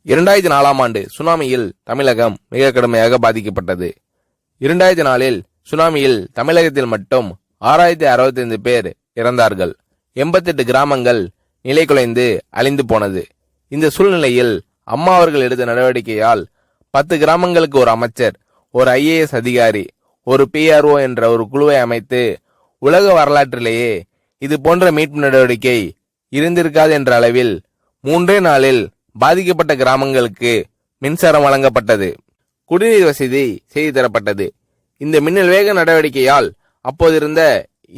2004ஆம் ஆண்டு சுனாமியில் தமிழகம் மிக கடுமையாக பாதிக்கப்பட்டது. 2004இல் சுனாமியில் தமிழகத்தில் மட்டும் 6065 பேர் இறந்தார்கள். 88 கிராமங்கள் நிலைகுலைந்து அழிந்து போனது. இந்த சூழ்நிலையில் அம்மா அவர்கள் எடுத்த நடவடிக்கையால் 10 கிராமங்களுக்கு ஒரு அமைச்சர், ஒரு IAS அதிகாரி, ஒரு PRO என்ற ஒரு குழுவை அமைத்து உலக வரலாற்றிலேயே இது போன்ற மீட்பு நடவடிக்கை இருந்திருக்காது என்ற அளவில் 3 நாளில் பாதிக்கப்பட்ட கிராமங்களுக்கு மின்சாரம் வழங்கப்பட்டது. குடிநீர் வசதி செய்து தரப்பட்டது. இந்த மின்னல் வேக நடவடிக்கையால் அப்போதிருந்த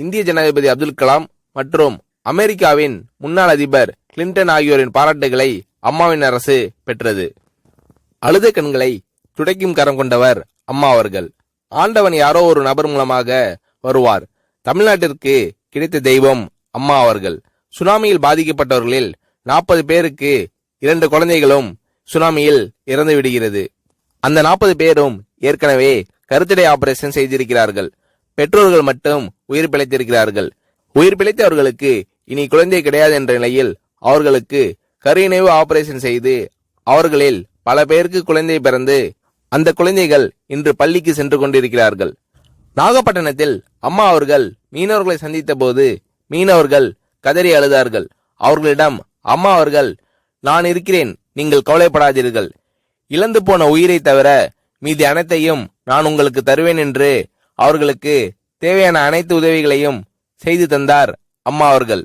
இந்திய ஜனாதிபதி அப்துல் கலாம் மற்றும் அமெரிக்காவின் முன்னாள் அதிபர் கிளின்டன் ஆகியோரின் பாராட்டுகளை அம்மாவின் அரசு பெற்றது. அழுத கண்களை துடைக்கும் கரம் கொண்டவர் அம்மா அவர்கள். ஆண்டவன் யாரோ ஒரு நபர் மூலமாக வருவார். தமிழ்நாட்டிற்கு கிடைத்த தெய்வம் அம்மா அவர்கள். சுனாமியில் பாதிக்கப்பட்டவர்களில் 40 பேருக்கு 2 குழந்தைகளும் சுனாமியில் இறந்து விடுகிறது. அந்த 40 பேரும் ஏற்கனவே கருத்தடை ஆபரேஷன் செய்திருக்கிறார்கள். பெற்றோர்கள் மட்டும் உயிர் பிழைத்திருக்கிறார்கள். உயிர் பிழைத்தவர்களுக்கு இனி குழந்தை கிடையாது என்ற நிலையில் அவர்களுக்கு கருணைவு ஆபரேஷன் செய்து அவர்களில் பல பேருக்கு குழந்தை பிறந்து அந்த குழந்தைகள் இன்று பள்ளிக்கு சென்று கொண்டிருக்கிறார்கள். நாகப்பட்டினத்தில் அம்மா அவர்கள் மீனவர்களை சந்தித்த போது மீனவர்கள் கதறி அழுதார்கள். அவர்களிடம் அம்மா அவர்கள், நான் இருக்கிறேன், நீங்கள் கவலைப்படாதீர்கள், இழந்து போன உயிரை தவிர மீதி அனைத்தையும் நான் உங்களுக்கு தருவேன் என்று அவர்களுக்கு தேவையான அனைத்து உதவிகளையும் செய்து தந்தார் அம்மா அவர்கள்.